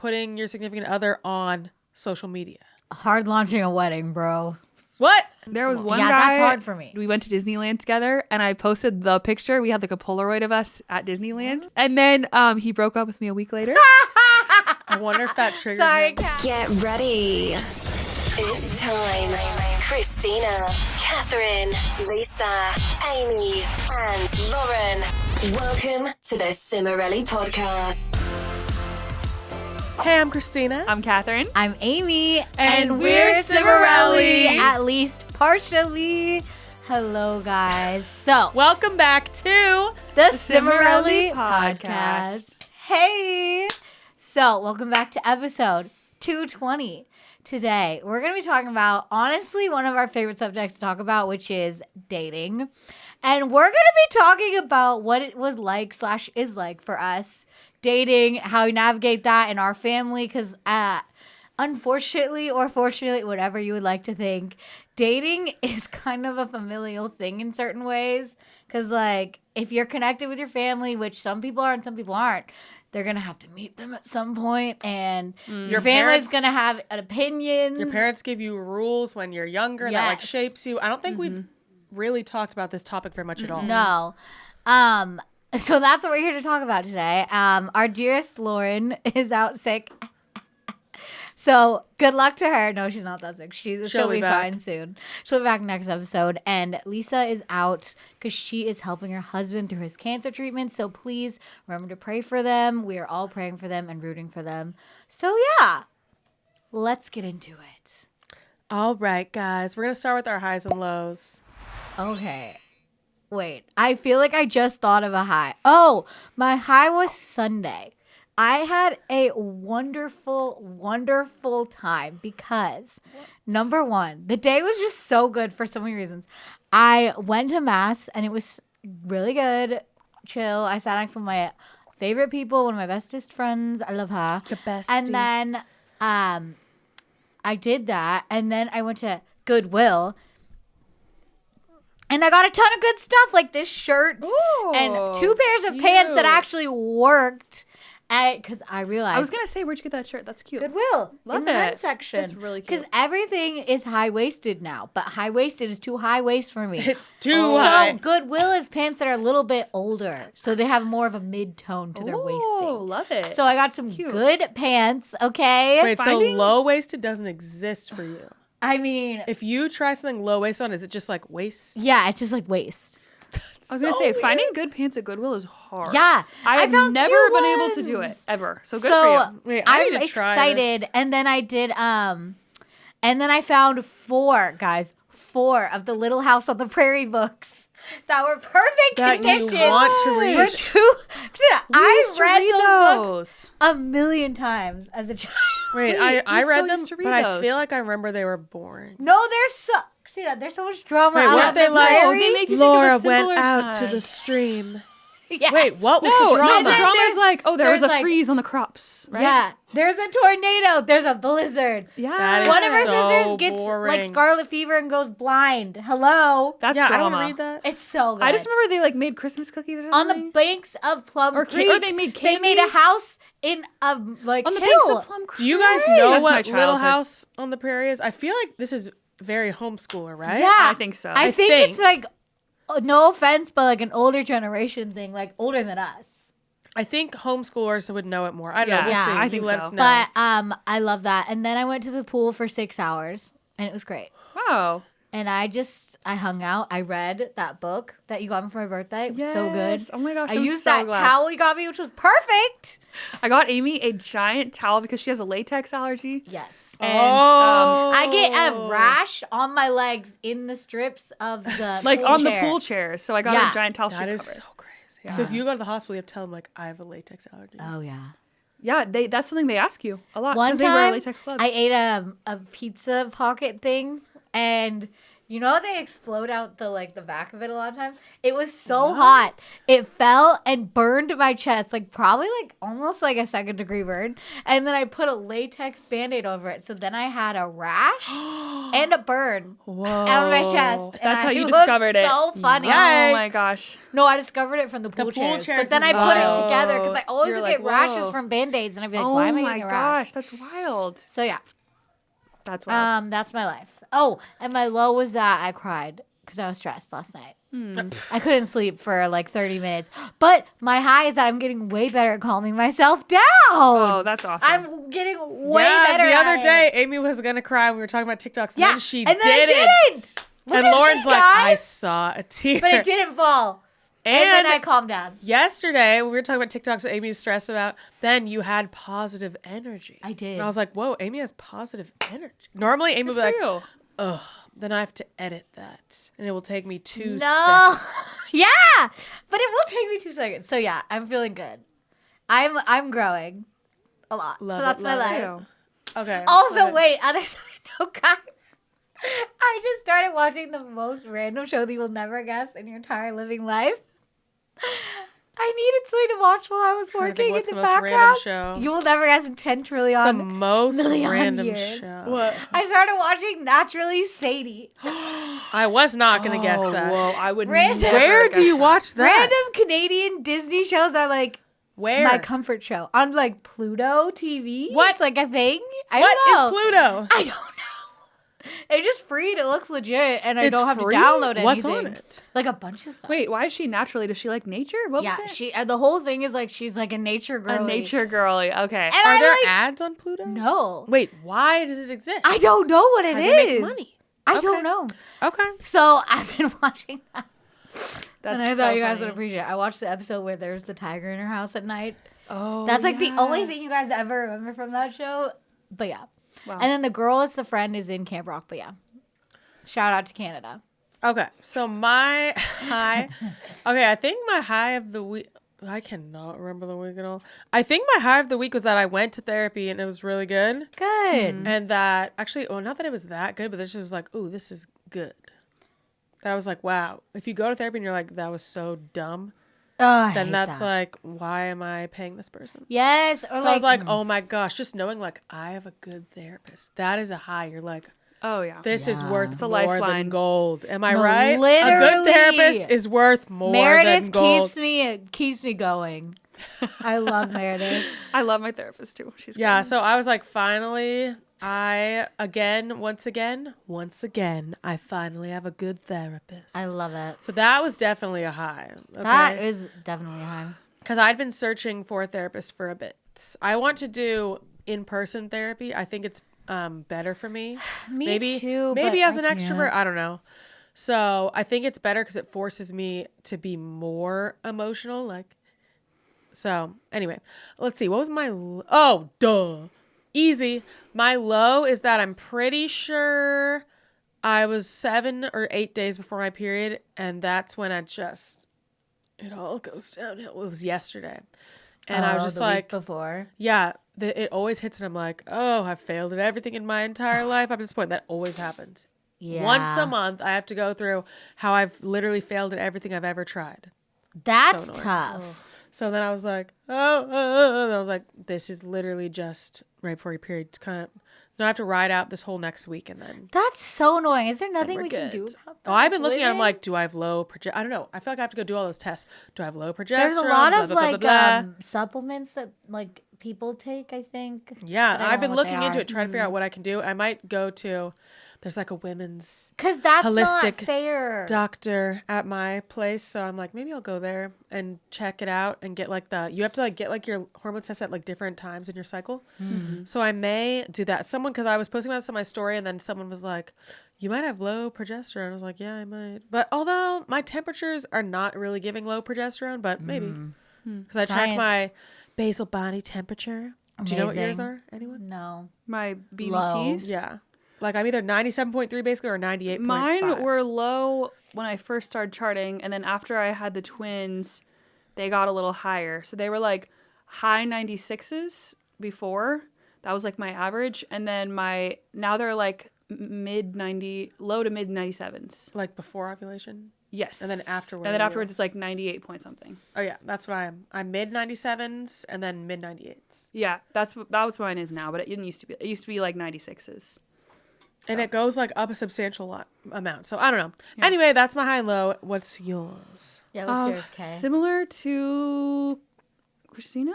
putting your significant other on social media? Hard launching a wedding, bro. What? There was one Yeah, guy. that's hard for me. We went to Disneyland together, and I posted the picture. We had like a Polaroid of us at Disneyland, and then he broke up with me a week later. I wonder if that triggered Sorry, him. Kat. Get ready. It's time. Christina, Catherine, Lisa, Amy, and Lauren. Welcome to the Cimorelli podcast. Hey, I'm Christina. I'm Catherine. I'm Amy, And we're Cimorelli. at least partially. Hello, guys. So, Welcome back to the Cimorelli Cimorelli podcast. Hey. So, welcome back to episode 220. Today, we're going to be talking about, honestly, one of our favorite subjects to talk about, which is dating. And we're going to be talking about what it was like / is like for us dating, how we navigate that in our family, because unfortunately or fortunately, whatever you would like to think, dating is kind of a familial thing in certain ways. Because, like, if you're connected with your family, which some people are and some people aren't, they're going to have to meet them at some point, and your family's going to have an opinion. your parents give you rules when you're younger that like Yes. shapes you. I don't think we've really talked about this topic very much at all. No. So that's what we're here to talk about today. Our dearest Lauren is out sick. So good luck to her. No, she's not that sick. She'll be back. fine soon. She'll be back next episode. And Lisa is out because she is helping her husband through his cancer treatment. So please remember to pray for them. We are all praying for them and rooting for them. So yeah, let's get into it. All right, guys. We're going to start with our highs and lows. Okay. Wait, I feel like I just thought of a high. Oh, my high was Sunday. I had a wonderful, wonderful time because, number one, the day was just so good for so many reasons. I went to Mass and it was really good, chill. I sat next to my favorite people, one of my bestest friends. I love her. Your bestie. And then I did that. And then I went to Goodwill. And I got a ton of good stuff, like this shirt and 2 pairs of pants that cute. actually worked. Because I realized I was gonna say, where'd you get that shirt? That's cute. Goodwill Love in the it. men's section. That's really cute. Because everything is high-waisted now, but high-waisted is too high-waist for me. It's too high. So Goodwill is pants that are a little bit older, so they have more of a mid-tone to their Oh, waisting. love it. So I got some good pants, okay? Wait, Finding- so low-waisted doesn't exist for you? I mean, If you try something low-waist on, is it just like waist? yeah, it's just like waist. I was gonna so say, weird. finding good pants at Goodwill is hard. Yeah, I have found never cute been able to do it ones. ever. So good for you. Wait, I I'm need to try excited. this. And then I did and then I found 4 of the Little House on the Prairie books that were perfect That condition. you want to read. For 2 I used to read read those books those. a million times as a child. Wait, Wait, I we read so them, used to read but I those. feel like I remember they were boring. No, there's so much drama. Wait, out weren't on they the like, prairie. they make you Laura think of a went simpler out to time. the stream. Yeah. Wait, what was No, the drama? the drama is like, oh, there was there's a like- freeze on the crops, right? Yeah, there's a tornado. There's a blizzard. Yeah. That is One of her so sisters gets like boring. scarlet fever and goes blind. Hello. That's yeah, I drama. don't want to read that. It's so good. I just remember they like made Christmas cookies or on something. the banks of Plum Or Creek. or they made They made a candy? house in a like on the hill. banks of Plum Creek. Do you guys know That's my what Little childhood. House on the Prairie is? I feel like this is very homeschooler, right? Yeah, I think so. I I think it's think. like, no offense, but like an older generation thing, like older than us. I think homeschoolers would know it more. I don't know. Yeah, We'll yeah, see. I You think let so. us know. But I love that. And then I went to the pool for 6 hours, and it was great. Wow. And I hung out. I read that book that you got me for my birthday. It was so good. Yes. Oh my gosh, I I'm used so that glad. towel you got me, which was perfect. I got Amy a giant towel because she has a latex allergy. Yes. And I get a rash on my legs in the strips of the like pool on chair. the pool chairs. So I got Yeah. a giant towel That sheet is cover. so crazy. So if you go to the hospital, you have to tell them, like, I have a latex allergy. Oh yeah. Yeah, that's something they ask you a lot One because they wear time, latex gloves. I ate a pizza pocket thing, and you know how they explode out the back of it a lot of times? It was so hot. It fell and burned my chest, probably almost like a 2nd-degree burn. And then I put a latex Band-Aid over it. So then I had a rash and a burn Whoa. out of my chest. And That's how you looked discovered it. So funny. Yikes. Oh my gosh. No, I discovered it from the pool, pool chairs. chairs But then was I put it wild. together because I always You're would get like, rashes whoa. from Band-Aids. And I'd be like, Oh why am I my getting a rash? gosh, that's wild. So yeah, That's wild. that's my life. Oh, and my low was that I cried because I was stressed last night. I couldn't sleep for like 30 minutes. But my high is that I'm getting way better at calming myself down. Oh, that's awesome. I'm getting way Yeah, better the at other it. day, Amy was gonna cry when we were talking about TikToks, and Yeah, then she and then I didn't. didn't. Look And at Lauren's me, like, I guys. saw a tear. But it didn't fall. And then I calmed down. Yesterday, when we were talking about TikToks that Amy's stressed about, then you had positive energy. I did. And I was like, whoa, Amy has positive energy. Normally, Amy would be like, Real. ugh, then I have to edit that. And it will take me 2 No. seconds. Yeah. But it will take me 2 seconds. So yeah, I'm feeling good. I'm growing a lot. Love so it, that's my love it. life. Okay. Also, wait, other side note, guys. I just started watching the most random show that you will never guess in your entire living life. I needed something to watch while I was Trying to think working in what's the the most random background. show? You will never guess in 10 The trillion. most million random years. show. What? I started watching Naturally Sadie. I was not going to guess that. Whoa, I would Random. never Where guess do you that. watch that? Random Canadian Disney shows are like Where? my comfort show on like Pluto TV. What? It's like a thing. I What don't know. is Pluto? I don't know. It's just free and it looks legit, and I It's don't have free? to download anything. What's on it? Like a bunch of stuff. Wait, why is she naturally? Does she like nature? What Yeah, was it? she. The whole thing is like she's like a nature girl. A nature girly. Okay. And Are I there like, ads on Pluto? no. Wait, why does it exist? I don't know what it How is. do you make money? I Okay. don't know. Okay. So I've been watching that, That's and I so thought you guys funny. would appreciate it. I watched the episode where there's the tiger in her house at night. Oh, That's like the yeah. only thing you guys ever remember from that show. But yeah. Wow. And then the girl is the friend is in Camp Rock. But yeah. Shout out to Canada. Okay. So my high. Okay, I think my high of the week. I cannot remember the week at all. I think my high of the week was that I went to therapy and it was really good. Good. And that actually, well, not that it was that good, but this was like, ooh, this is good. That I was like, wow. If you go to therapy and you're like, that was so dumb, Oh, I then hate that's that. like, why am I paying this person? Yes. Or So I was like, oh my gosh, just knowing like I have a good therapist. That is a high. You're like, Oh yeah. this is Yeah. worth It's a more lifeline. than gold. Am I No, right? A literally. good therapist is worth more than Meredith gold. keeps me going. I love Meredith. I love my therapist too. She's Yeah, great. so I was like, finally, once again, I finally have a good therapist. I love it. So that was definitely a high. That is definitely high. Because I'd been searching for a therapist for a bit. I want to do in-person therapy. I think it's better for me. Me maybe, too, Maybe but as an I extrovert, can't. I don't know. So I think it's better because it forces me to be more emotional. So anyway, let's see. What was my oh, duh. Easy. My low is that I'm pretty sure I was 7 or 8 days before my period, and that's when it all goes downhill. It was yesterday. And I was just the week like, before. yeah, it always hits, and I'm like, oh, I've failed at everything in my entire life up to this point. That always happens. Yeah. Once a month, I have to go through how I've literally failed at everything I've ever tried. That's So annoying. tough. So then I was like, and I was like, this is literally just right before your period. It's kind of, I have to ride out this whole next week, and then That's so annoying. Is there and nothing we're we can do good. about Oh, I've been this looking at. I'm living? like, do I have low I don't know. I feel like I have to go do all those tests. Do I have low progesterone? There's a lot Blah, of blah, blah, like blah, blah. supplements that like people take, I think. Yeah, but I don't I've been know what they looking into are. it, trying to figure out what I can do. I might go to. There's like a women's Because that's not Holistic fair. doctor at my place, so I'm like, maybe I'll go there and check it out and get like you have to like get like your hormone test at like different times in your cycle. Mm-hmm. So I may do that. Someone, because I was posting about this on my story, and then someone was like, you might have low progesterone. I was like, yeah, I might. But although my temperatures are not really giving low progesterone, but maybe because I track Science. my basal body temperature. Do you know what yours Amazing. are? Anyone? No. My BBTs. Yeah. Like I'm either 97.3 basically or 98.5. Mine were low when I first started charting, and then after I had the twins, they got a little higher. So they were like high 96s before. That was like my average, and then now they're like low to mid 97s. like before ovulation. Yes. And then afterwards. And then afterwards, it's like 98 point something. Oh yeah, that's what I am. I'm mid 97s and then mid 98s. Yeah, that was mine is now, but it didn't used to be. It used to be like 96s. And it goes like up a substantial amount. So I don't know. Yeah. Anyway, that's my high and low. What's yours? Yeah, what's yours, Kay? Similar to Christina.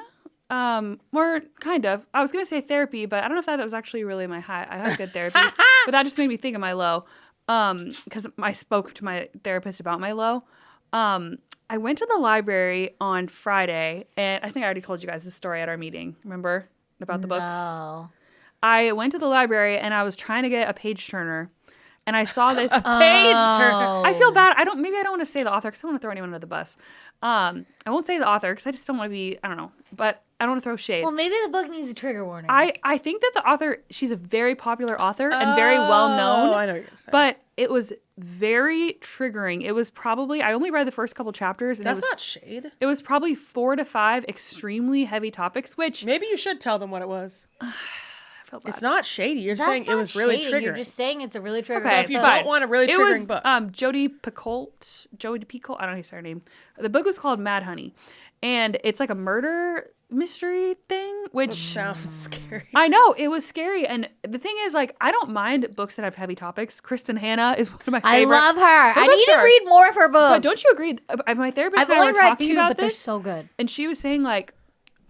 More kind of. I was gonna say therapy, but I don't know if that was actually really my high. I had good therapy, but that just made me think of my low. Because I spoke to my therapist about my low. I went to the library on Friday, and I think I already told you guys the story at our meeting. Remember about the books? No. I went to the library and I was trying to get a page turner, and I saw this page turner. I feel bad. Maybe I don't want to say the author because I don't want to throw anyone under the bus. I won't say the author because I just don't want to be. I don't know, but I don't want to throw shade. Well, maybe the book needs a trigger warning. I think that the author, she's a very popular author and very well known. I know what you're saying. But it was very triggering. It was probably, I only read the first couple chapters. And That's not shade. It was probably 4 to 5 extremely heavy topics, which. Maybe you should tell them what it was. I felt bad. It's not shady. You're That's saying it was really shady. triggering. You're just saying it's a really triggering Okay, So if you book. fine. don't want a really triggering book. Jodi Picoult. I don't know how to say her name. The book was called Mad Honey. And it's like a murder mystery thing, which sounds scary. I know, it was scary. And the thing is, like, I don't mind books that have heavy topics. Kristen Hanna is one of my I favorite. love her. I books need to are- read more of her books. But don't you agree? My therapist I've and I only were read talking 2, about but they're this, so good. and she was saying, like,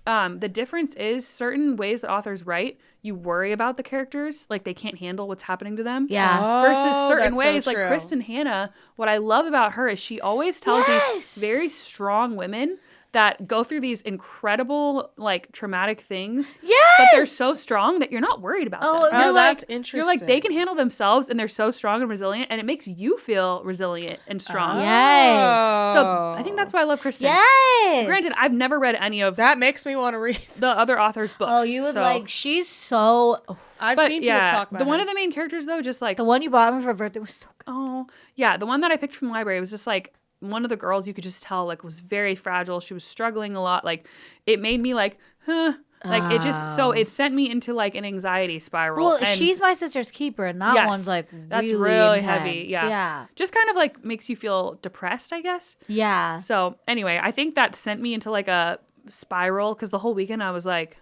the difference is certain ways that authors write, you worry about the characters, like they can't handle what's happening to them. Yeah. Versus certain that's so ways, like true. Kristen Hanna, what I love about her is she always tells these very strong women that go through these incredible, like, traumatic things. Yes! But they're so strong that you're not worried about them. Oh, You're that's like, interesting. You're like, they can handle themselves and they're so strong and resilient, and it makes you feel resilient and strong. Yes. So I think that's why I love Kristen. Yes. Granted, I've never read any of That makes me want to read. the other author's books. Oh, you would so. like, she's so, I've But seen people yeah, talk about the one her. of the main characters though, just like the one you bought me for her birthday was so good. oh yeah, the one that I picked from the library was just like one of the girls you could just tell like was very fragile. She was struggling a lot. Like it made me like, huh. Like it just so it sent me into like an anxiety spiral. Well, and she's my sister's keeper, and that yes, one's like that's really heavy. intense. Yeah. Yeah. Just kind of like makes you feel depressed, I guess. Yeah. So anyway, I think that sent me into like a spiral because the whole weekend I was like,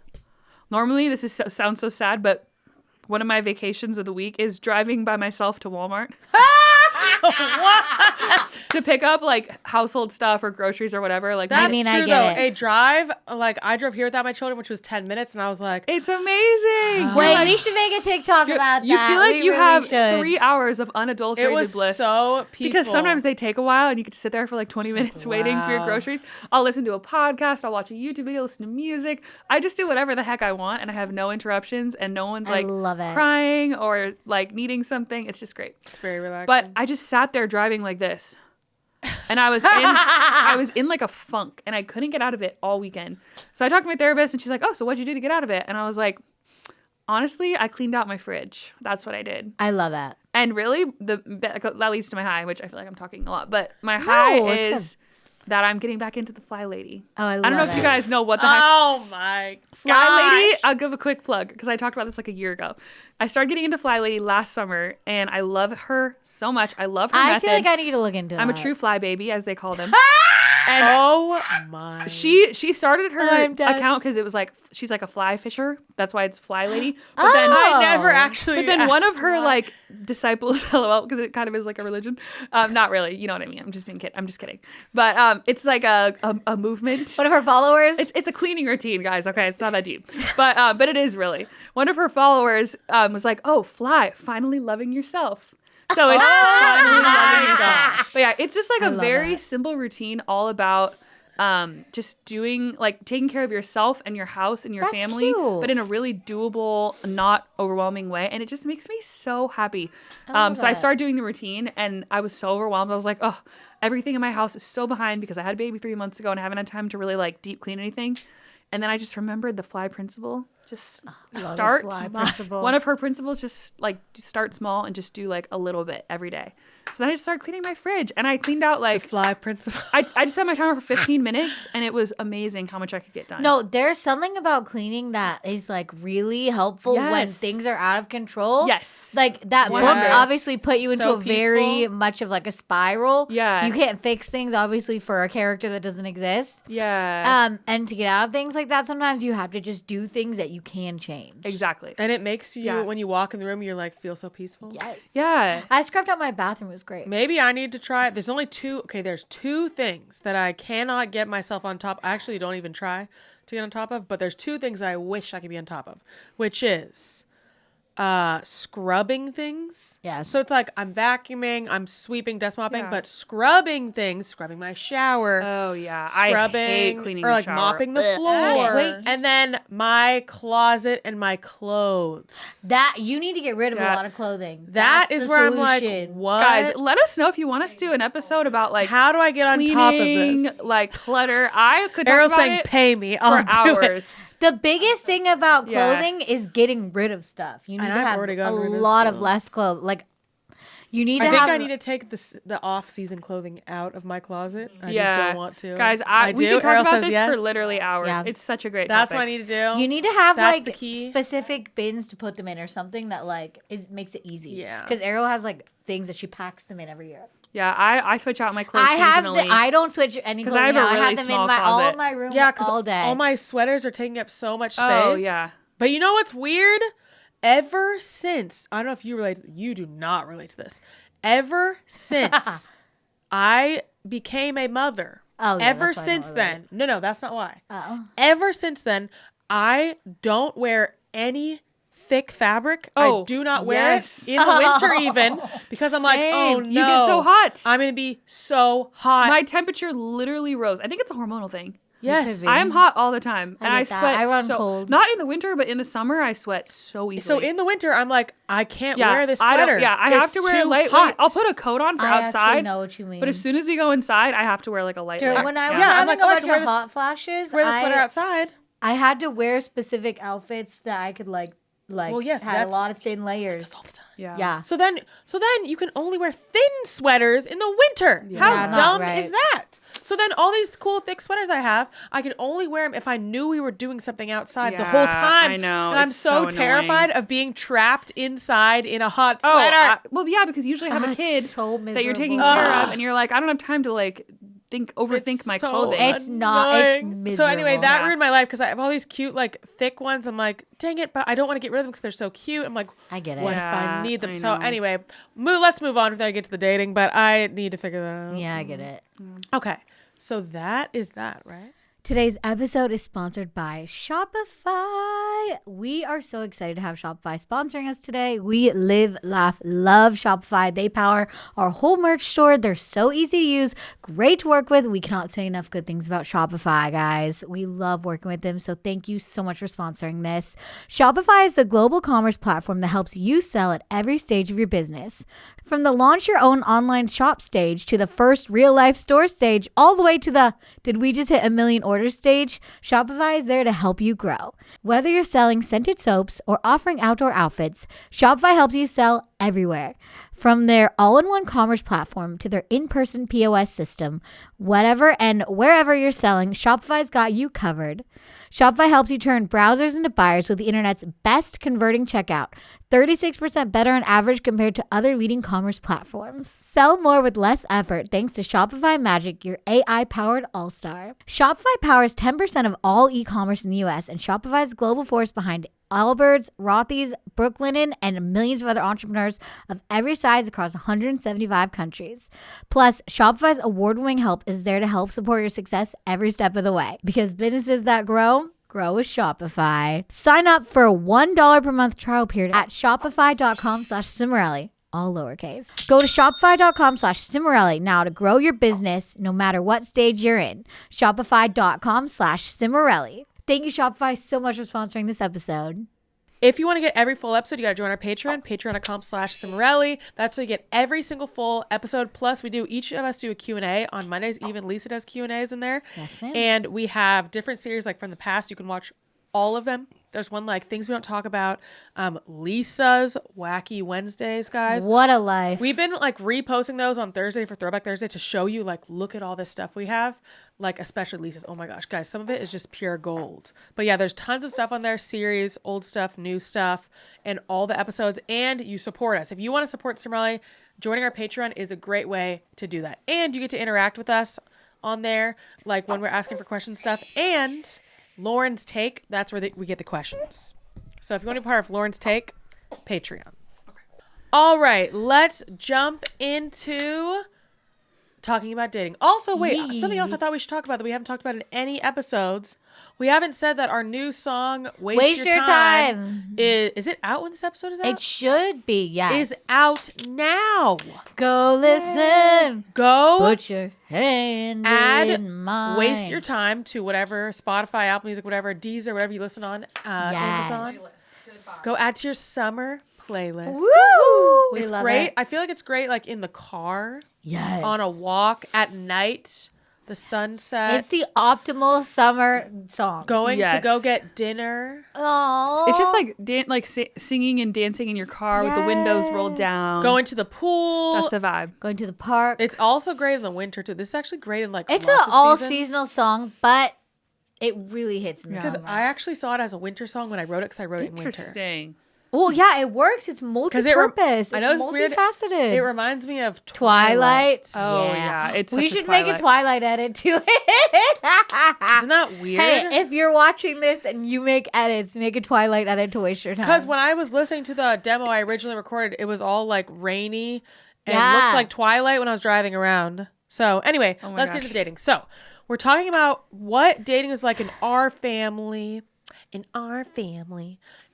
normally this sounds so sad, but one of my vacations of the week is driving by myself to Walmart. To pick up like household stuff or groceries or whatever. Like That's mean, I true, get though. it. A drive, like I drove here without my children, which was 10 minutes, and I was like, it's amazing. Wait, Like, we should make a TikTok about you that. feel like We you really have should. 3 hours of it unadulterated was bliss. so peaceful. Because sometimes they take a while and you get to sit there for like 20 minutes waiting for your wow. groceries. I'll listen to a podcast, I'll watch a YouTube video, listen to music. I just do whatever the heck I want and I have no interruptions and no one's I like love it. crying or like needing something. It's just great. It's very relaxing. But I just sat there driving like this. And I was in like a funk and I couldn't get out of it all weekend. So I talked to my therapist and she's like, "Oh, so what'd you do to get out of it?" And I was like, "Honestly, I cleaned out my fridge. That's what I did." I love that. And really, that leads to my high, which I feel like I'm talking a lot. But my high it's is that I'm getting back into the Fly Lady. Oh, I love I don't know if it. you guys know what the heck. oh my Fly Lady, gosh. I'll give a quick plug because I talked about this like a year ago. I started getting into Fly Lady last summer, and I love her so much. I love her I method. feel like I need to look into that. I'm a true fly baby, as they call them. And Oh my. she started her I'm dead. account because it was like she's like a fly fisher. That's why it's Fly Lady. But then I never actually. But then one of asked her why. like disciples, lol, because it kind of is like a religion. Not really, you know what I mean. I'm just kidding. But it's like a movement. One of her followers. It's a cleaning routine, guys. Okay, it's not that deep, but it is really. One of her followers was like, "Oh, fly, finally loving yourself." So it's finally loving yourself. But yeah, it's just like a love very that. simple routine, all about just doing like taking care of yourself and your house and your That's family, cute. but in a really doable, not overwhelming way, and it just makes me so happy. love So I that. started doing the routine, and I was so overwhelmed. I was like, oh, everything in my house is so behind because I had a baby 3 months ago and I haven't had time to really like deep clean anything. And then I just remembered the fly principle. Just Love the start. fly principle. One of her principles, just like start small and just do like a little bit every day. So then I just started cleaning my fridge, and I cleaned out like fly principle. I just set my timer for 15 minutes, and it was amazing how much I could get done. No, there's something about cleaning that is like really helpful when Yes. things are out of control. Yes. Like that book Yes. obviously put you into So a very peaceful. much of like a spiral. Yeah. You can't fix things obviously for a character that doesn't exist. Yeah. And to get out of things like that, sometimes you have to just do things that you can change. Exactly. And it makes you, Yeah. when you walk in the room, you're like, feel so peaceful. Yes. Yeah. I scrubbed out my bathroom. It was great. Maybe I need to try it. There's only two. Okay, there's two things that I cannot get myself on top. I actually don't even try to get on top of, but there's two things that I wish I could be on top of, which is scrubbing things. Yes. So it's like I'm vacuuming, I'm sweeping, dust mopping, Yeah. but scrubbing things, scrubbing my shower. Oh yeah. Scrubbing I hate cleaning or the like shower. mopping the Ugh. floor, Wait. and then my closet and my clothes. That you need to get rid of a Yeah. lot of clothing. That That's is the where I'm like, solution. what? Guys, let us know if you want us to do an episode about like How do I get on cleaning, top of this? like clutter. I could talk Errol's about saying, it pay me. for I'll do it. hours. The biggest thing about Yeah. clothing is getting rid of stuff. You need And to I've have already a gotten rid of lot of some. less clothes. Like you need to I think have. I need to take the off-season clothing out of my closet. I just Yeah. don't want to. Guys, I we do. can talk Errol about says this yes. for literally hours. Yeah. It's such a great That's topic. what I need to do. You need to have That's the like key. specific bins to put them in or something that like makes it easy. Yeah. Because Arrow has like things that she packs them in every year. Yeah, I switch out my clothes I have seasonally. I don't switch any 'Cause clothes. I have a now. I really have them in small my all closet. of my room Yeah, because all day. all my sweaters are taking up so much space. Oh, yeah. But you know what's weird? Ever since, I don't know if you relate, you do not relate to this. Ever since I became a mother, Oh, yeah, ever that's why I don't since relate. then, no, that's not why. Oh. Ever since then, I don't wear any thick fabric. I Oh, do not wear yes. it in the winter even because I'm like, oh Same. no. You get so hot. I'm going to be so hot. My temperature literally rose. I think it's a hormonal thing. yes. be. I'm hot all the time, and I I get that. sweat. I run so, cold. Not in the winter, but in the summer, I sweat so So easily. in the winter, I'm like, I can't yeah, wear this I sweater. don't. Yeah, I have It's to wear too lightweight. hot. I'll put a coat on for I actually outside. know what you mean. But as soon as we go inside, I have to wear like a lightweight. When I was Yeah, I'm having like, a oh, I bunch can wear of this- hot flashes, wear the sweater outside. I had to wear specific outfits that I could like Well, yes, had a that's- lot of thin layers. That's all the time. Yeah. Yeah. So then you can only wear thin sweaters in the winter. Yeah. How Yeah, not dumb right. is that? So then all these cool thick sweaters I have, I can only wear them if I knew we were doing something outside the whole Yeah, time. I know. And I'm It's so so terrified annoying. of being trapped inside in a hot Oh, sweater. well, yeah, because you usually have a That's kid so that you're taking miserable. care of, and you're like, I don't have time to like overthink It's my so clothing. It's not- it's annoying. So anyway, miserable. that Yeah. ruined my life because I have all these cute, like, thick ones. I'm like, dang it, but I don't want to get rid of them because they're so cute. I'm like, I get it. what if I Yeah, need them? I So know. anyway, let's move on before I get to the dating, but I need to figure that out. Yeah, I get it. Okay, so that is that, right? Today's episode is sponsored by Shopify. We are so excited to have Shopify sponsoring us today. We live, laugh, love Shopify. They power our whole merch store. They're so easy to use, great to work with. We cannot say enough good things about Shopify, guys. We love working with them. So thank you so much for sponsoring this. Shopify is the global commerce platform that helps you sell at every stage of your business. From the launch your own online shop stage to the first real life store stage, all the way to the did we just hit 1 million orders stage, Shopify is there to help you grow. Whether you're selling scented soaps or offering outdoor outfits, Shopify helps you sell everywhere. From their all-in-one commerce platform to their in-person POS system, whatever and wherever you're selling, Shopify's got you covered. Shopify helps you turn browsers into buyers with the internet's best converting checkout, 36% better on average compared to other leading commerce platforms. Sell more with less effort thanks to Shopify Magic, your AI-powered all-star. Shopify powers 10% of all e-commerce in the US, and Shopify's global force behind Allbirds, Rothy's, Brooklinen, and millions of other entrepreneurs of every size across 175 countries. Plus, Shopify's award-winning help is there to help support your success every step of the way. Because businesses that grow with Shopify. Sign up for a $1 per month trial period at shopify.com/Cimorelli. All lowercase. Go to shopify.com/Cimorelli now to grow your business no matter what stage you're in. Shopify.com/Cimorelli. Thank you, Shopify, so much for sponsoring this episode. If you want to get every full episode, you got to join our Patreon, patreon.com/Cimorelli. That's so you get every single full episode. Plus, each of us do a Q&A on Mondays. Even Lisa does Q&As in there. Yes, ma'am. And we have different series like from the past. You can watch all of them. There's one like Things We Don't Talk About. Lisa's Wacky Wednesdays, guys. What a life. We've been like reposting those on Thursday for Throwback Thursday to show you like, look at all this stuff we have. Like especially Lisa's. Oh my gosh, guys, some of it is just pure gold. But yeah, there's tons of stuff on there, series, old stuff, new stuff, and all the episodes. And you support us. If you want to support Cimorelli, joining our Patreon is a great way to do that. And you get to interact with us on there, like when we're asking for questions stuff. And Lauren's Take, that's where we get the questions. So if you want to be part of Lauren's Take, Patreon. All right, let's jump into talking about dating. Also, wait, something else I thought we should talk about that we haven't talked about in any episodes. We haven't said that our new song, Waste Your Time. Is it out when this episode is out? It should be, yes. Is out now. Go listen. Go Put your hand in mine. Waste Your Time to whatever, Spotify, Apple Music, whatever, Deezer, whatever you listen on, Amazon. Go add to your summer playlist. Woo! It's great. I feel like it's great like in the car. Yes. On a walk at night, the sunset. It's the optimal summer song. Going to go get dinner. Oh. It's just like singing and dancing in your car with the windows rolled down. Going to the pool. That's the vibe. Going to the park. It's also great in the winter too. This is actually great in like It's lots an of all seasons. seasonal song, but it really hits in the Because summer. I actually saw it as a winter song when I wrote it because I wrote it in winter. Interesting. Well, yeah, it works. It's multi-purpose. I know it's it's weird. multifaceted. It reminds me of Twilight. Oh, yeah. It's we such a should make a Twilight edit to it. Isn't that weird? Hey, if you're watching this and you make edits, make a Twilight edit to Waste Your Time. Because when I was listening to the demo I originally recorded, it was all like rainy and Yeah. looked like Twilight when I was driving around. So anyway, let's get into the dating. So we're talking about what dating is like in our family.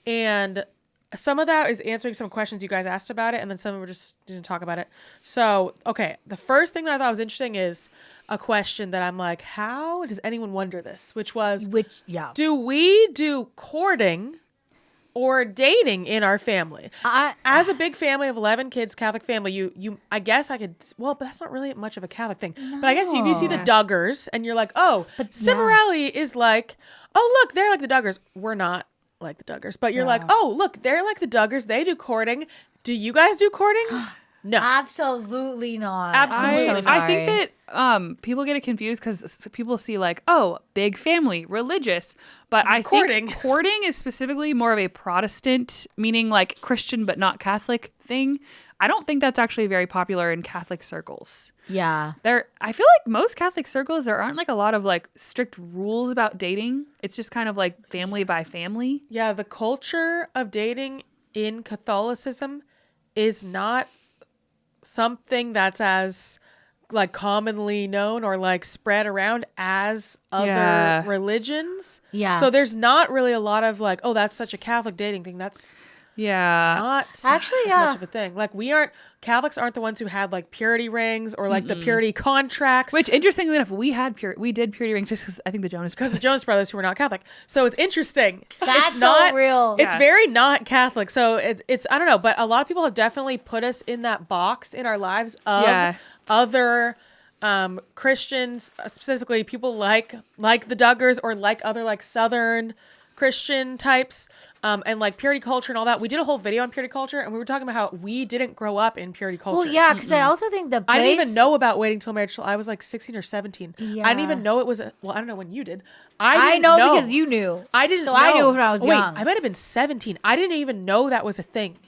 And some of that is answering some questions you guys asked about it, and then some of it just didn't talk about it. So, okay, the first thing that I thought was interesting is a question that I'm like, how does anyone wonder this? Which was, do we do courting or dating in our family? As a big family of 11 kids, Catholic family, you I guess I could, well, but that's not really much of a Catholic thing. But I guess if you see the Duggars and you're like, oh, Cimorelli is like, oh, look, they're like the Duggars. We're not like the Duggars, but you're like, oh, look, they're like the Duggars. They do courting. Do you guys do courting? No, absolutely not. Absolutely I'm so not. sorry. I think that people get it confused because people see like, oh, big family, religious. But I think courting is specifically more of a Protestant, meaning like Christian but not Catholic thing. I don't think that's actually very popular in Catholic circles. Yeah. I feel like most Catholic circles, there aren't like a lot of like strict rules about dating. It's just kind of like family by family. Yeah, the culture of dating in Catholicism is not something that's as like commonly known or like spread around as other religions. Yeah. So there's not really a lot of like, oh, that's such a Catholic dating thing. That's not actually much of a thing. Like Catholics aren't the ones who had like purity rings or like the purity contracts. Which interestingly enough, we did purity rings just because I think the Jonas Brothers who were not Catholic. So it's interesting. That's it's not so real. It's very not Catholic. So it's I don't know, but a lot of people have definitely put us in that box in our lives of other Christians, specifically people like the Duggars or like other like Southern Christian types. And like purity culture and all that. We did a whole video on purity culture, and we were talking about how we didn't grow up in purity culture. Well, yeah, because I also think I didn't even know about waiting till marriage till I was like 16 or 17. Yeah. I didn't even know it was. Well, I don't know when you did. I know because you knew. I didn't. So know. I knew when I was young. I might have been 17. I didn't even know that was a thing.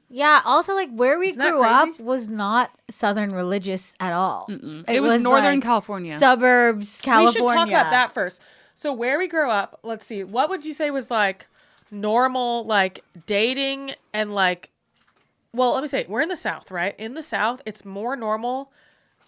Yeah. Also, like where we Isn't that grew up crazy? was not Southern religious at all. It was Northern like, California. Suburbs, California. We should talk about that first. So where we grew up, let's see. What would you say was like normal like dating and like, well, let me say, we're in the South, right? In the South, it's more normal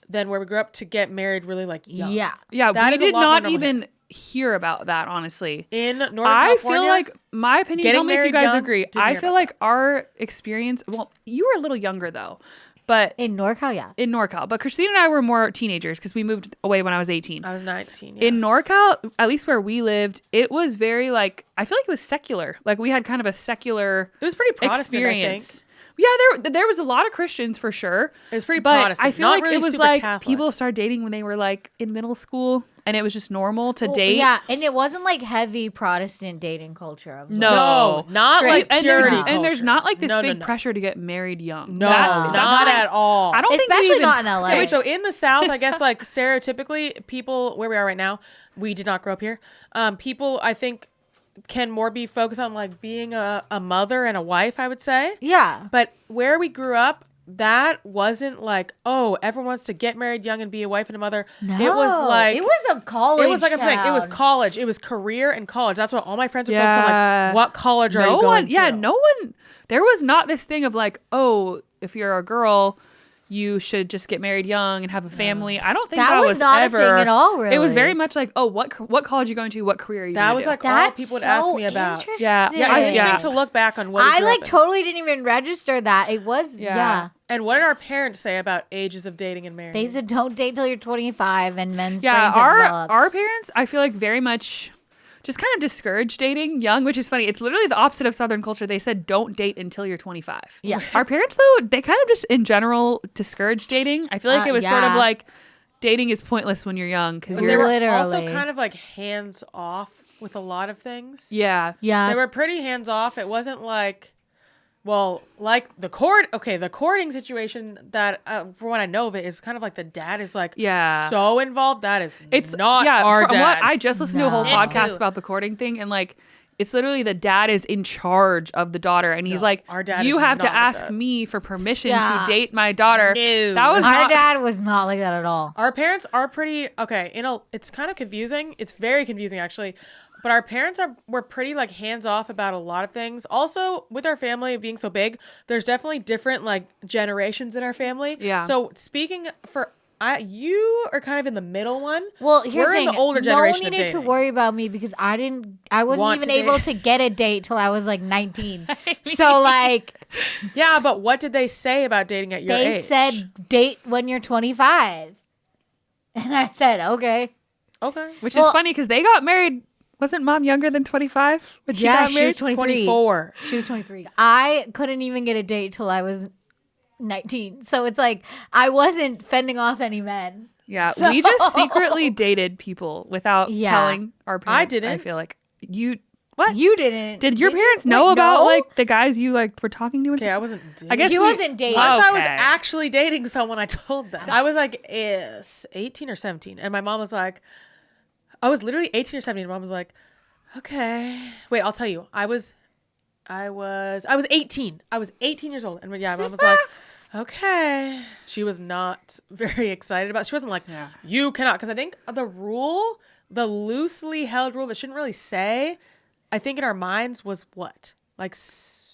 than where we grew up to get married really like young. Yeah. Yeah, That we is a did lot more not normal even hear about that, honestly. In Northern I California, feel like, my opinion, getting tell me if you married guys young, agree. didn't I hear feel about like our experience, well, you were a little younger though, but In NorCal, yeah. in NorCal. But Christine and I were more teenagers because we moved away when I was 18. I was 19. Yeah. In NorCal, at least where we lived, it was very like, I feel like it was secular. Like we had kind of a secular It was pretty Protestant, experience. Yeah, there was a lot of Christians for sure. It was pretty but Protestant. I feel not like really it was super like Catholic. people started dating when they were like in middle school, and it was just normal to date. Yeah, and it wasn't like heavy Protestant dating culture. Of No, not Straight. like and there's, purity and there's culture. not like this No, big no. pressure to get married young. No, That's not like- at all. I don't think we Especially even, not in LA. Okay, so in the South, I guess like stereotypically, people where we are right now, we did not grow up here. People, I think, can more be focused on like being a mother and a wife, I would say. Yeah. But where we grew up, that wasn't like, oh, everyone wants to get married young and be a wife and a mother. No, it was like it was a college. It was like I'm saying, it was town. college. It was career and college. That's what all my friends were focused on. Like, what college are you going to? Yeah, no one. There was not this thing of like, oh, if you're a girl, you should just get married young and have a family. I don't think that was not ever a thing at all. Really, it was very much like, oh, what college are you going to? What career are you? That was do? like all That's people would so ask me about. Yeah. Yeah, it's Yeah. interesting to look back on what we I grew like up in. totally didn't even register that. It was yeah. And what did our parents say about ages of dating and marrying? They said don't date till you're 25 and men's Yeah, brains have developed. our parents, I feel like very much just kind of discourage dating young, which is funny. It's literally the opposite of Southern culture. They said don't date until you're 25. Yeah. Our parents, though, they kind of just in general discourage dating. I feel like it was sort of yeah. like dating is pointless when you're young because But you're they were Literally. also kind of like hands off with a lot of things. yeah. yeah. They were pretty hands off. It wasn't like, well, like the courting situation that, for what I know of it, is kind of like the dad is like so involved. That is It's not yeah, our from dad. what I just listened to a whole No. podcast about the courting thing, and like it's literally the dad is in charge of the daughter, and he's like, our dad you is have to not like ask that." me for permission Yeah. to date my daughter. No. That was Our not dad was not like that at all. Our parents are pretty okay. It's kind of confusing. It's very confusing actually. But our parents were pretty like hands off about a lot of things. Also, with our family being so big, there's definitely different like generations in our family. Yeah. So speaking for you are kind of in the middle one. Well, here's We're the in thing. the older No one generation of needed to dating. worry about me because I wasn't Want even to able date. to get a date till I was like 19. So like Yeah, but what did they say about dating at your they age? said date when you're 25. And I said, okay. Okay. which is funny because they got married. Wasn't mom younger than 25 when she Yeah, got she married? was 23. 24. She was 23. I couldn't even get a date till I was 19. So it's like I wasn't fending off any men. Yeah, So- we just secretly dated people without Yeah. telling our parents. I didn't. feel like you. What You didn't. did your you? parents know Wait, about no? like the guys you like were talking to? And Okay, stuff? I wasn't dating. I guess He we- wasn't dating. Once I was Okay. actually dating someone, I told them. I was like 18 or 17. And my mom was like, I was literally 18 or 17. And mom was like, okay. Wait, I'll tell you. I was 18. I was 18 years old. And yeah, mom was like, okay. She was not very excited about it. She wasn't like, you cannot. Because I think the loosely held rule that shouldn't really say, I think in our minds was what? Like, was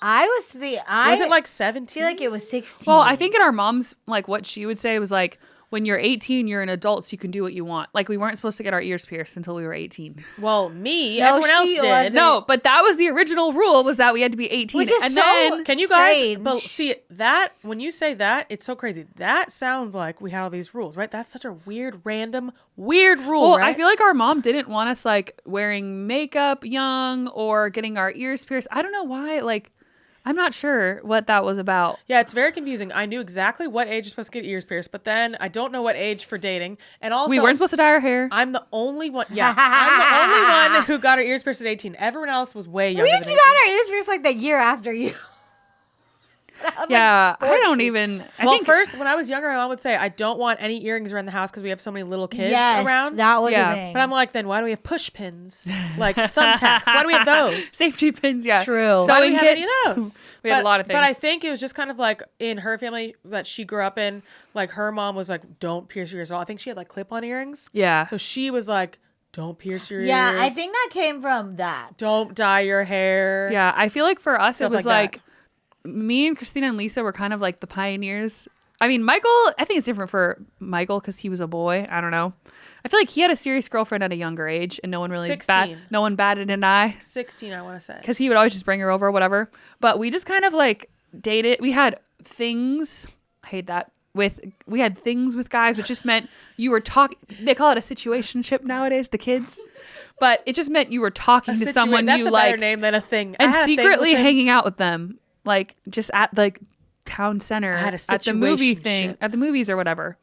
it like 17? feel like it was 16. Well, I think in our mom's like what she would say was like, when you're 18, you're an adult, so you can do what you want. Like we weren't supposed to get our ears pierced until we were 18. Well, me, No, everyone else she did. wasn't. No, but that was the original rule was that we had to be 18. Which is and so- then Can you guys, Strange. but see that when you say that, it's so crazy. That sounds like we had all these rules, right? That's such a weird rule, well, right? I feel like our mom didn't want us like wearing makeup young or getting our ears pierced. I don't know why. Like, I'm not sure what that was about. yeah, it's very confusing. I knew exactly what age you're supposed to get ears pierced, but then I don't know what age for dating. And also, We weren't supposed to dye our hair. I'm the only one. Yeah, I'm the only one who got her ears pierced at 18. Everyone else was way younger we than got 18. our ears pierced like the year after you. Yeah, I don't even. I Well, think first, when I was younger, my mom would say, I don't want any earrings around the house because we have so many little kids Yes, around. that was Yeah. a thing. But I'm like, then why do we have push pins? Like thumbtacks. Why do we have those? safety pins. Yeah, True. Why do we Sewing have any kits. of those? We had a lot of things. But I think it was just kind of like in her family that she grew up in, like her mom was like, don't pierce your ears at all. I think she had like clip-on earrings. Yeah. So she was like, don't pierce your ears. yeah, I think that came from that. Don't dye your hair. Yeah, I feel like for us Stuff it was like that. like me and Christina and Lisa were kind of like the pioneers. I mean, Michael, I think it's different for Michael because he was a boy. I don't know. I feel like he had a serious girlfriend at a younger age, and no one really 16. no one batted an eye 16, I want to say. because he would always just bring her over or whatever. But we just kind of like dated. We had things. I hate that. We had things with guys, which just meant you were talking. They call it a situationship nowadays, the kids. But it just meant you were talking to someone That's you a liked better name than a thing. I and had a thing secretly with him. hanging out with them, like just at like town center, had a at the movie thing, situationship. at the movies or whatever.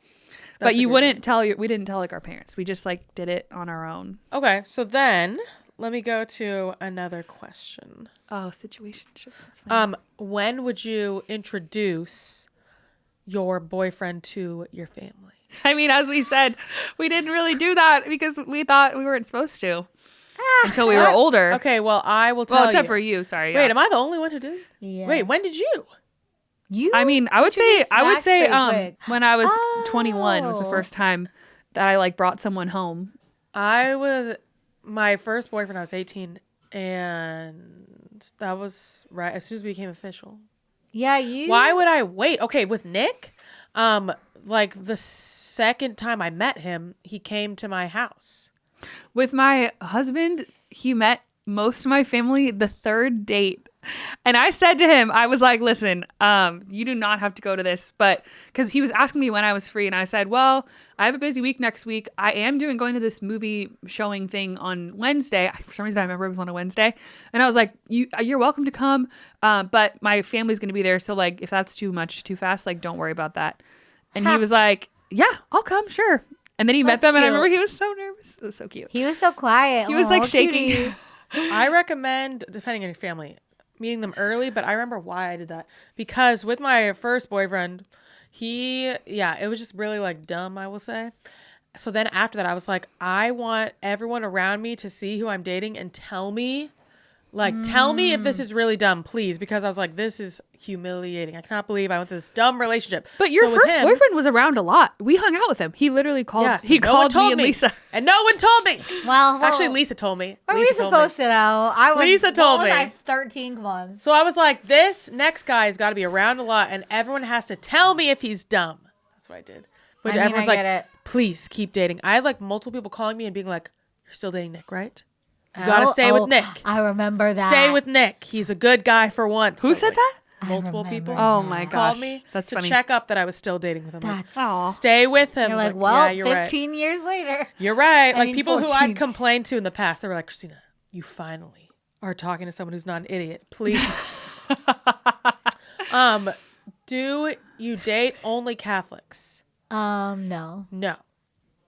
But That's a you good wouldn't name. tell we didn't tell like our parents. We just like did it on our own. Okay, so then let me go to another question. Oh, situationships. That's fine. When would you introduce your boyfriend to your family? I mean, as we said, we didn't really do that because we thought we weren't supposed to until we were older. Okay, well, I will tell Well, you. except for you. Sorry. Wait, yeah. am I the only one who did? Yeah. Wait, when did you? I mean, I would say Max pretty quick. when I was 21 was the Oh. first time that I like brought someone home. My first boyfriend, I was 18, and that was right as soon as we became official. Yeah, you. Why would I wait? Okay, with Nick, like the second time I met him, he came to my house. With my husband, he met most of my family the third date. And I said to him, I was like, listen, you do not have to go to this. But because he was asking me when I was free. And I said, well, I have a busy week next week. I am going to this movie showing thing on Wednesday. For some reason, I remember it was on a Wednesday. And I was like, you're welcome to come. But my family's going to be there. So like, if that's too fast, like, don't worry about that. And he was like, yeah, I'll come. Sure. And then he met them. And I remember he was so nervous. It was so cute. He was so quiet. He was like cutie. shaking. I recommend, depending on your family, meeting them early, but I remember why I did that. Because with my first boyfriend, it was just really like dumb, I will say. So then after that, I was like, I want everyone around me to see who I'm dating and tell me if this is really dumb, please. Because I was like, this is humiliating. I cannot believe I went through this dumb relationship. But your So with first him- boyfriend was around a lot. We hung out with him. He literally called. Yeah, so he no one called told me and Lisa. And no one told me. Well, Actually, Lisa told me. Are we Lisa told me. supposed to know? I was. Lisa told what was me. I 13? Come on. So I was like, this next guy's got to be around a lot, and everyone has to tell me if he's dumb. That's what I did. But I mean, everyone's I like, get it. please keep dating. I had like multiple people calling me and being like, you're still dating Nick, right? You got to stay with Nick. I remember that. Stay with Nick. He's a good guy for once. Who So, said like, that? Multiple remember people Oh my gosh, called me that's to funny. check up that I was still dating with him. Like, That's. Aw. stay with him. You're I like, was well, yeah, you're 15 years later. right. You're right. I Like mean, people who 14. I'd complained to in the past, they were like, Christina, you finally are talking to someone who's not an idiot. Please. Do you date only Catholics? No. No.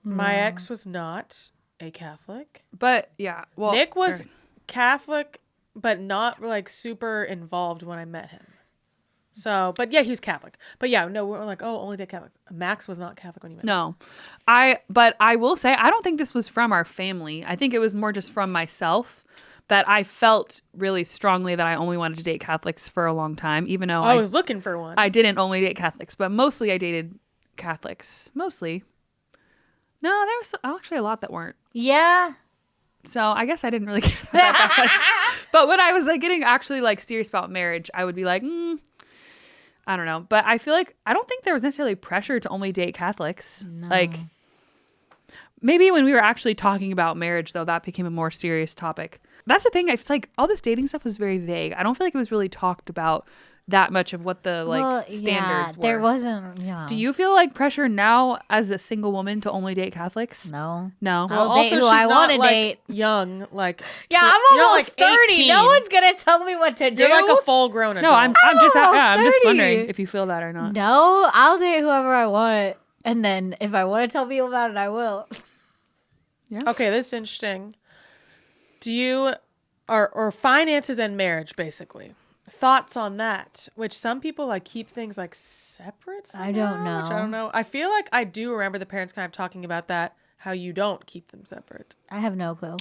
My ex was not a Catholic. But yeah, well, Nick was Catholic, but not like super involved when I met him. So, but yeah, he was Catholic. But yeah, no, we're like, oh, only date Catholics. Max was not Catholic when you met him. No, but I will say, I don't think this was from our family. I think it was more just from myself that I felt really strongly that I only wanted to date Catholics for a long time, even though I was looking for one. I didn't only date Catholics, but mostly I dated Catholics. Mostly. No, there was actually a lot that weren't. Yeah. So I guess I didn't really care about that much. But when I was like getting actually like serious about marriage, I would be like, I don't know. But I feel like I don't think there was necessarily pressure to only date Catholics. No. Like maybe when we were actually talking about marriage, though, that became a more serious topic. That's the thing. It's like all this dating stuff was very vague. I don't feel like it was really talked about that much of what the standards were. There wasn't. Yeah. Do you feel like pressure now as a single woman to only date Catholics? No. No. I'll date who I want to date. Young, like Yeah, I'm you're not, almost like, 30. 18. No one's gonna tell me what to do. You're like a full grown adult. No, I'm just almost I'm just 30. wondering if you feel that or not. No, I'll date whoever I want, and then if I want to tell people about it, I will. Okay, this is interesting. Do you or finances and marriage basically? Thoughts on that? Which some people like keep things like separate. Somehow, I don't know. Which I don't know. I feel like I do remember the parents kind of talking about that. How you don't keep them separate. I have no clue.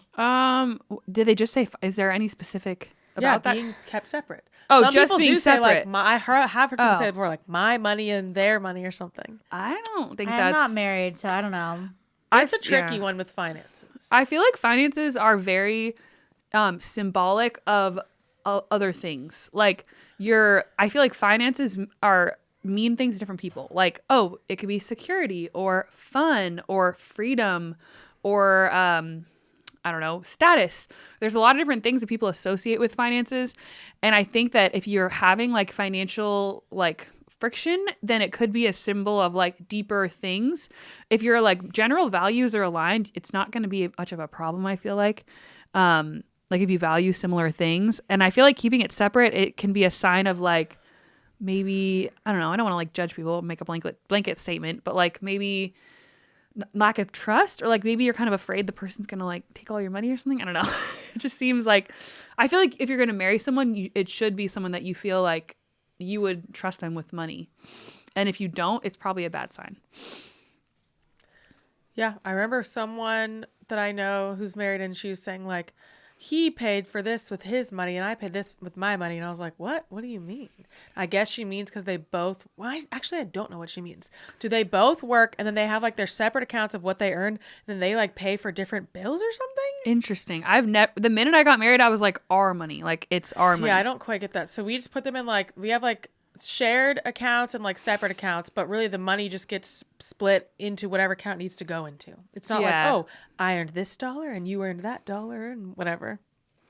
Did they just say? Is there any specific about that? Being kept separate. Oh, some just people being do say like separate. I have heard people say Oh. it before, like my money and their money or something. I don't think I'm that's. not married, so I don't know. It's a tricky one with finances. I feel like finances are very symbolic of other things. Like I feel like finances mean things to different people. Like, oh, it could be security or fun or freedom or I don't know, status. There's a lot of different things that people associate with finances. And I think that if you're having like financial like friction, then it could be a symbol of like deeper things. If your like general values are aligned, it's not going to be much of a problem, I feel like. Like if you value similar things. And I feel like keeping it separate, it can be a sign of like maybe, I don't know, I don't want to like judge people, make a blanket statement, but like maybe lack of trust, or like maybe you're kind of afraid the person's going to like take all your money or something. I don't know. It just seems like, I feel like if you're going to marry someone, it should be someone that you feel like you would trust them with money. And if you don't, it's probably a bad sign. Yeah, I remember someone that I know who's married, and she was saying like he paid for this with his money and I paid this with my money. And I was like, what? What do you mean? I guess she means because they both, well, actually, I don't know what she means. Do they both work and then they have like their separate accounts of what they earn and then they like pay for different bills or something? Interesting. The minute I got married, I was like, our money. Like, it's our money. Yeah, I don't quite get that. So we just put them in like, we have like shared accounts and like separate accounts, but really the money just gets split into whatever account it needs to go into. It's not like, oh, I earned this dollar and you earned that dollar and whatever.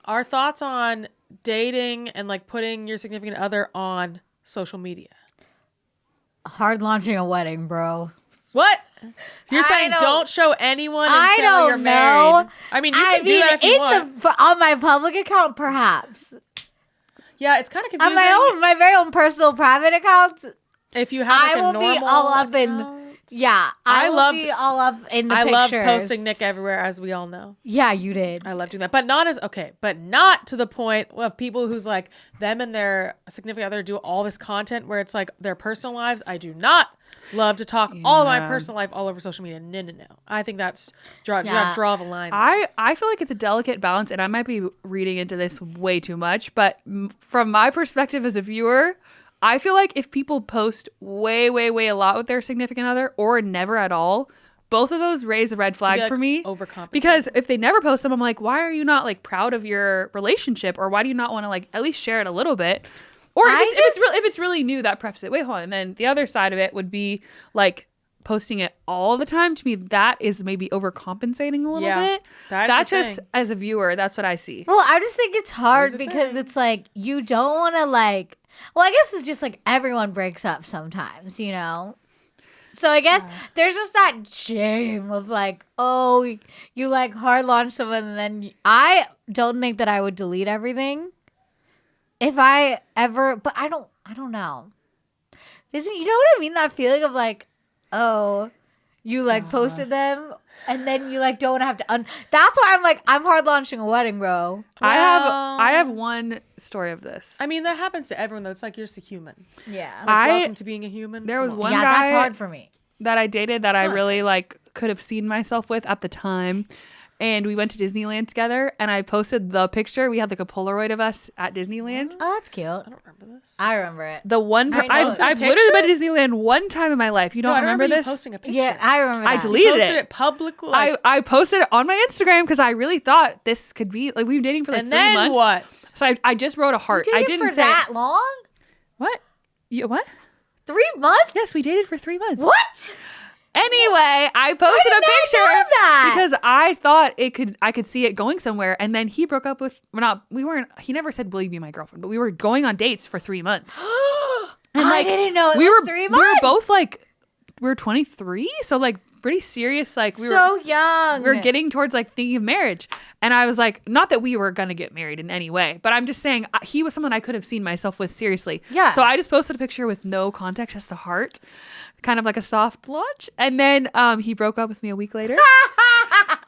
Our thoughts on dating and like putting your significant other on social media. Hard launching a wedding, bro. What? You're saying don't show anyone until I don't you're know. married. I mean, you can do that if you want. On my public account, perhaps. Yeah, it's kind of confusing. On my very own personal private accounts, If you have like a normal be all up account. I will be all up in the pictures. I love posting Nick everywhere, as we all know. Yeah, you did. I love doing that, but not to the point of people who's like them and their significant other do all this content where it's like their personal lives. I do not love to talk all of my personal life all over social media. No. I think that's draw the line. I feel like it's a delicate balance, and I might be reading into this way too much, but from my perspective as a viewer, I feel like if people post way a lot with their significant other or never at all, both of those raise a red flag for me. Because if they never post them, I'm like, why are you not like proud of your relationship, or why do you not want to like at least share it a little bit? Or if it's really new, that preface it. Wait, hold on. And then the other side of it would be like posting it all the time. To me, that is maybe overcompensating a little bit. That's just as a viewer, that's what I see. Well, I just think it's hard because it's like you don't want to like. Well, I guess it's just like everyone breaks up sometimes, you know? So I guess there's just that shame of like, oh, you like hard launch someone and then I don't think that I would delete everything if I ever, but I don't know. You know what I mean? That feeling of like, oh, you like posted them and then you like don't have to that's why I'm like, I'm hard launching a wedding, bro. I have one story of this. I mean, that happens to everyone though. It's like you're just a human. Yeah. Like, welcome to being a human. There was one guy that's hard for me that I dated that I really like could have seen myself with at the time. And we went to Disneyland together, and I posted the picture. We had like a Polaroid of us at Disneyland. Oh, that's cute. I don't remember this. I remember it. The one I've literally been to Disneyland one time in my life. You don't remember this? You posting a picture. Yeah, I remember that. I deleted posted it publicly. I posted it on my Instagram because I really thought this could be like we've been dating for like 3 months. And then what? So I just wrote a heart. You dated I didn't for say that long? What? What? 3 months? Yes, we dated for 3 months. What? Anyway, I posted a picture that? because I thought I could see it going somewhere, and then he broke up with he never said will you be my girlfriend, but we were going on dates for 3 months. And I didn't know it was 3 months. We were both like we were 23, so like pretty serious, like we were young. We were getting towards like thinking of marriage. And I was like, not that we were gonna get married in any way, but I'm just saying he was someone I could have seen myself with seriously. Yeah. So I just posted a picture with no context, just a heart. Kind of like a soft launch. And then he broke up with me a week later.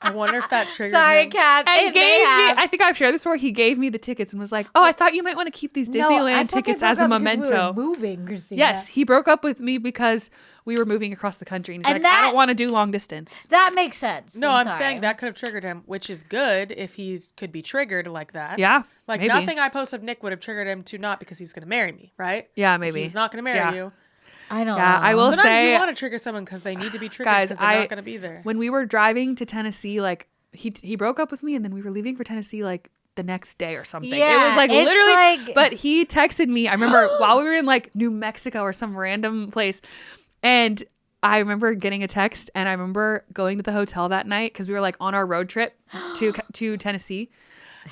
I wonder if that triggered Sorry, him. Kat. And gave me, I think I've shared this before, he gave me the tickets and was like, oh, I thought you might want to keep these Disneyland tickets as a memento. We were moving, Christina. Yes, he broke up with me because we were moving across the country. And he's And like, I that- don't want to do long distance. That makes sense. No, I'm sorry. saying that could have triggered him, which is good if he could be triggered like that. Yeah, Like maybe. nothing I posted of Nick would have triggered him to not because he was going to marry me, right? Yeah, maybe. He's not going to marry you. I don't Yeah, know. I will Sometimes say, you want to trigger someone because they need to be triggered guys, because they're not going to be there. when we were driving to Tennessee, like he broke up with me, and then we were leaving for Tennessee like the next day or something. Yeah, it was like it's literally. like- But he texted me. I remember while we were in like New Mexico or some random place, and I remember getting a text, and I remember going to the hotel that night because we were like on our road trip to Tennessee.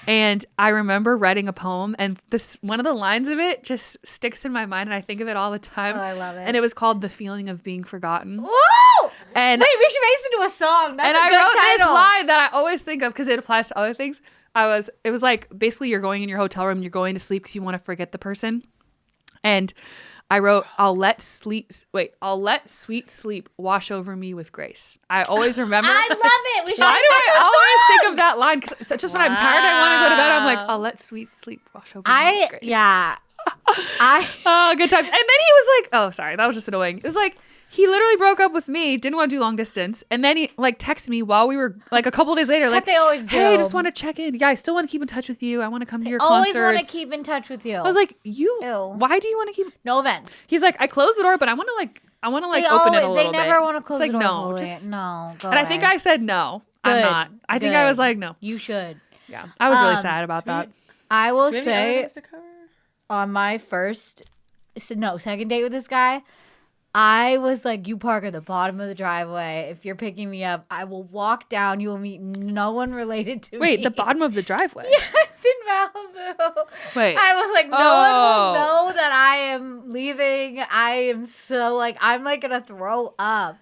And I remember writing a poem, and one of the lines of it just sticks in my mind, and I think of it all the time. Oh, I love it. And it was called "The Feeling of Being Forgotten." Woo! And Wait, we should make this into a song. That's and a I good wrote title. this line that I always think of because it applies to other things. It was like basically you're going in your hotel room, you're going to sleep because you want to forget the person, and I wrote, I'll let sweet sleep wash over me with grace. I always remember. I love it. We should Why make do I this a always song. think of that line? Because just when I'm tired, I want to go to bed. I'm like, I'll let sweet sleep wash over me with grace. Yeah. Oh, good times. And then he was like, oh, sorry, that was just annoying. It was like, He literally broke up with me, didn't want to do long distance, and then he like texted me while we were like a couple days later, like, they always do. "Hey, I just want to check in. Yeah, I still want to keep in touch with you. I want to come to your Always concerts." want to keep in touch with you. I was like, "You? Ew. Why do you want to keep?" no offense. He's like, "I closed the door, but I want to like They open it a always- little They bit." never want to close It's the like, door. no, fully. just No, go and I think away. I said no. I'm Good, not. I think I was good. like, no. You should. Yeah, I was really sad about that. I will Do we have any other say ones to cover? on my second date with this guy, I was like, you park at the bottom of the driveway. If you're picking me up, I will walk down. You will meet no one related to me. Wait, the bottom of the driveway. It's in Malibu. Wait. I was like, no one will Oh. know that I am leaving. I am so like, I'm like gonna throw up.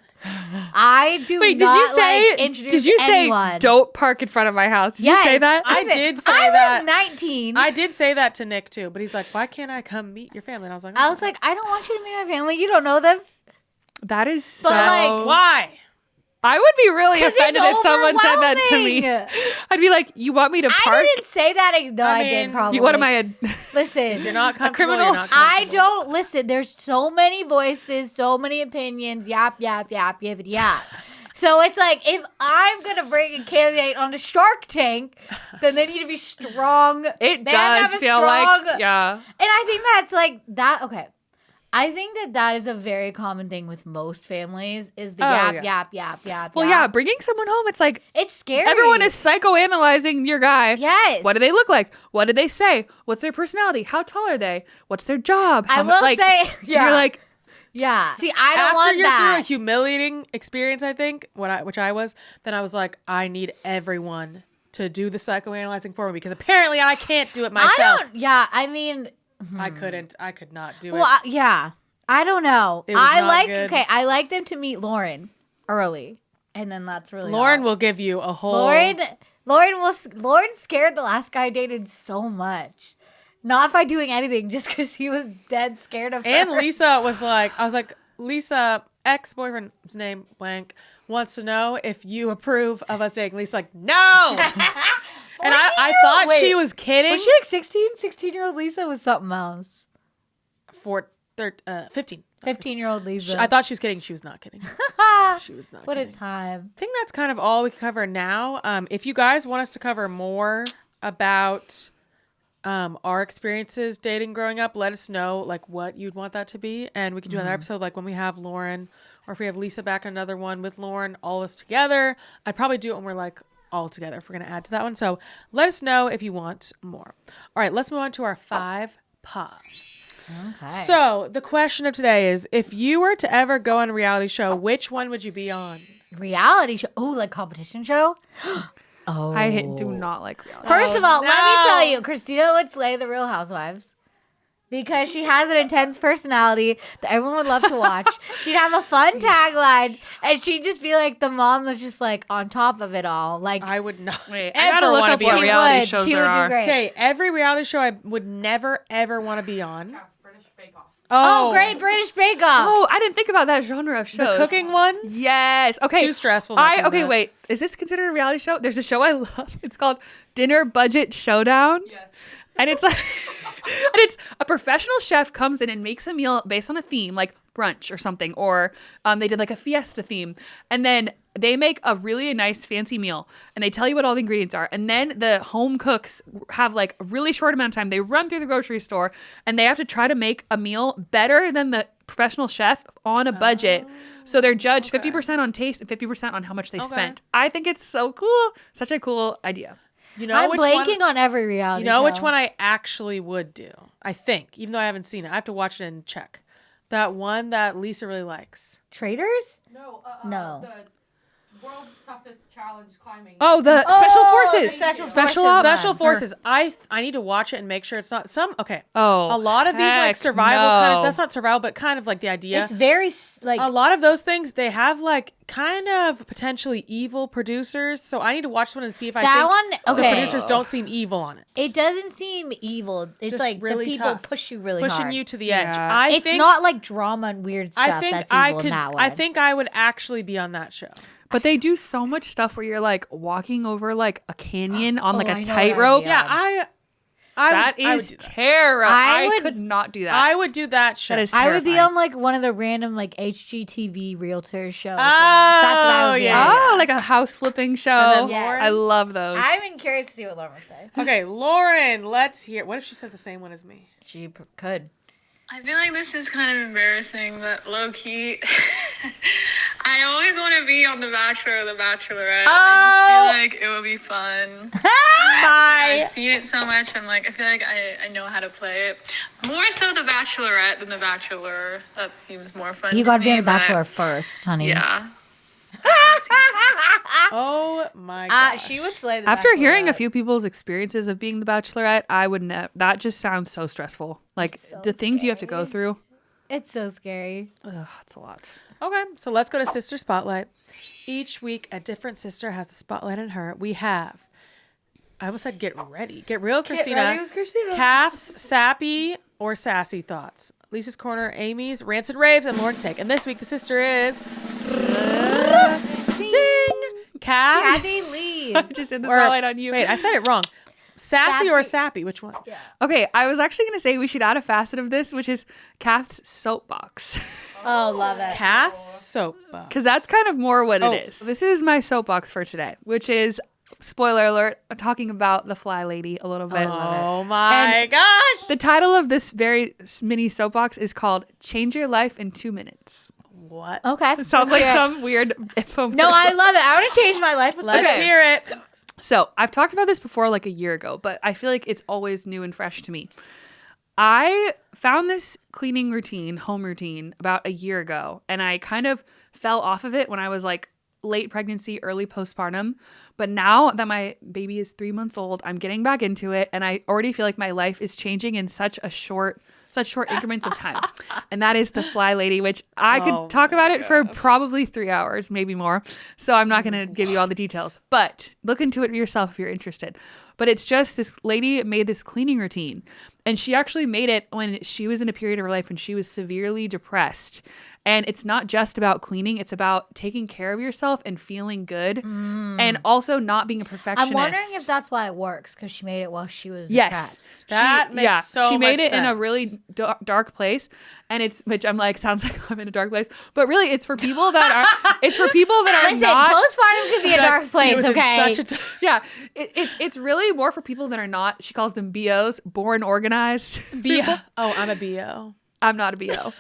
I do Wait, not like introduce did you anyone. say don't park in front of my house? Did Yes, you say that? I Listen, did say I that. was 19. I did say that to Nick too, but he's like, "Why can't I come meet your family?" And I was like, I was like, I don't want you to meet my family. You don't know them. That is so. But, like, "Why?" I would be really 'Cause it's offended if someone said that to me. overwhelming. I'd be like, "You want me to park? I didn't say that. No, I mean, did probably. What am I? Listen, If you're not comfortable, criminal? you're not I comfortable. don't listen. There's so many voices, so many opinions. Yap, yap, yap, yippity yap. So it's like, if I'm going to bring a candidate on a Shark Tank, then they need to be strong. It They have to does have a feel strong- like, yeah. And I think that's like that. Okay. I think that is a very common thing with most families is the Oh, yap, yeah. yap, yap, yap. Well, yeah, bringing someone home, it's like It's scary. everyone is psychoanalyzing your guy. Yes. What do they look like? What did they say? What's their personality? How tall are they? What's their job? I How mu- will like, say, yeah. You're like, Yeah. See, I don't After want you're through a that. humiliating experience, I think, which I was, then I was like, I need everyone to do the psychoanalyzing for me because apparently I can't do it myself. I don't. Yeah. I mean, I could not do well, it. yeah. I don't know. It was I not like. good. Okay, I like them to meet Lauren early, and then that's really Lauren all. will give you a whole. Lauren scared the last guy I dated so much. Not by doing anything, just because he was dead scared of her. And Lisa was like, I was like, Lisa, ex-boyfriend's name blank, wants to know if you approve of us dating. Lisa's like, no. And I thought Wait, she was kidding. Was she like 16? 16-year-old Lisa was something else. 15. 15-year-old Lisa. I thought she was kidding. She was not kidding. She was not What kidding. a time. I think that's kind of all we can cover now. If you guys want us to cover more about our experiences dating growing up, let us know like what you'd want that to be, and we can do another episode like when we have Lauren, or if we have Lisa back, another one with Lauren, all of us together. I'd probably do it when we're like all together if we're gonna add to that one. So let us know if you want more. All right, let's move on to our 5 pops. Okay. So the question of today is, if you were to ever go on a reality show, which one would you be on? Reality show. Oh, like competition show? Oh. I do not like reality. First of all, let me no. tell you, Christina would slay the Real Housewives because she has an intense personality that everyone would love to watch. She'd have a fun tagline, and she'd just be like the mom that's just like on top of it all. Like I would not. Wait, I gotta look wanna up be what on. reality would. shows She there would do are. great. Okay, every reality show I would never ever want to be on. Oh, great British Bake Off. Oh, I didn't think about that genre of The shows. cooking ones. Yes. Okay. Too stressful. not doing Okay, that. wait. Is this considered a reality show? There's a show I love. It's called Dinner Budget Showdown. Yes. And it's like, and it's a professional chef comes in and makes a meal based on a theme, like brunch or something, or they did like a fiesta theme, and then they make a really nice fancy meal, and they tell you what all the ingredients are, and then the home cooks have like a really short amount of time. They run through the grocery store, and they have to try to make a meal better than the professional chef on a budget. So they're judged 50% on taste and 50% on how much they spent. I think it's so cool. Such a cool idea. You know I'm which blanking one? on every reality You know show. which one I actually would do? I think, even though I haven't seen it, I have to watch it and check. That one that Lisa really likes. Traders? No. No. The world's toughest challenge climbing. Oh, the special forces. Special Special Forces. ops. Special Forces. I need to watch it and make sure it's not some. Okay. Oh, A lot of these like heck survival kind no. of. That's not survival, but kind of like the idea. It's very like A lot of those things they have like kind of potentially evil producers. So I need to watch one and see if I that think one. the Okay, producers don't seem evil on it. it doesn't seem evil. It's Just like really the people tough. push you really Pushing hard. you to the edge. Yeah. It's not like drama and weird stuff. I think that's I evil could. in that one. I think I would actually be on that show. But they do so much stuff where you're like walking over like a canyon on like I a know what tightrope. idea. Yeah, That I would is do that. terrible. I I would- could not do that. I would do that show. That is I would be terrifying. on like one of the random like HGTV realtor shows. Oh, That's what I would be yeah. on. Oh, like a house flipping show. And then Yeah. Lauren. I love those. I'm even curious to see what Lauren would say. Okay, Lauren, let's hear. What if she says the same one as me? She could. I feel like this is kind of embarrassing, but low key, I always want to be on The Bachelor or The Bachelorette. I just feel like it would be fun. I've seen it so much. I'm like, I feel like I know how to play it. More so The Bachelorette than The Bachelor. That seems more fun. You to gotta be me, on The but Bachelor first, honey. Yeah. Oh my god. She would slay the After hearing a Bachelorette. few people's experiences of being the Bachelorette, I would that just sounds so stressful. Like so the things you have to go through. It's so scary. Ugh, it's a lot. Okay, so let's go to Sister Spotlight. Each week, a different sister has the spotlight on her. We have, I almost said get ready. Get real, Christina. ready with Christina. Kath's sappy or sassy thoughts. Lisa's Corner, Amy's Rancid Raves, and Lauren's Take. And this week, the sister is... Ding! Kath. Kathy Lee. I just did the Or- spotlight on you. Wait, I said it wrong. Sassy or Sappy. sappy? Which one? Okay, I was actually gonna say we should add a facet of this, which is Kath's soapbox, Oh, love it. Kath's soapbox. because that's kind of more what Oh. it is. This is my soapbox for today, which is spoiler alert. I'm talking about the Fly Lady a little bit. Oh my And- gosh. The title of this very mini soapbox is called "Change Your Life in 2 Minutes." What? Okay. It sounds like Let's hear it. some weird info. No, I love it. I want to change my life. Let's Let's Okay. hear it. So I've talked about this before like a year ago, but I feel like it's always new and fresh to me. I found this cleaning routine, home routine, about a year ago, and I kind of fell off of it when I was like late pregnancy, early postpartum. But now that my baby is 3 months old, I'm getting back into it, and I already feel like my life is changing in such short increments of time. And that is the Fly Lady, which I could Oh talk my about it for gosh. probably 3 hours, maybe more. So I'm not going to give you all the details, but look into it yourself if you're interested. But it's just this lady made this cleaning routine, and she actually made it when she was in a period of her life when she was severely depressed. And it's not just about cleaning, it's about taking care of yourself and feeling good and also not being a perfectionist. I'm wondering if that's why it works, because she made it while she was Yes. depressed. That makes so she made much it in a sense. really dark place, and it's which I'm like sounds like I'm in a dark place, but really it's for people that are Listen, not. postpartum could be a dark She place, was in okay? such a Yeah, it's really more for people that are not. She calls them BOs, born organized. B- oh, I'm a BO. I'm not a BO.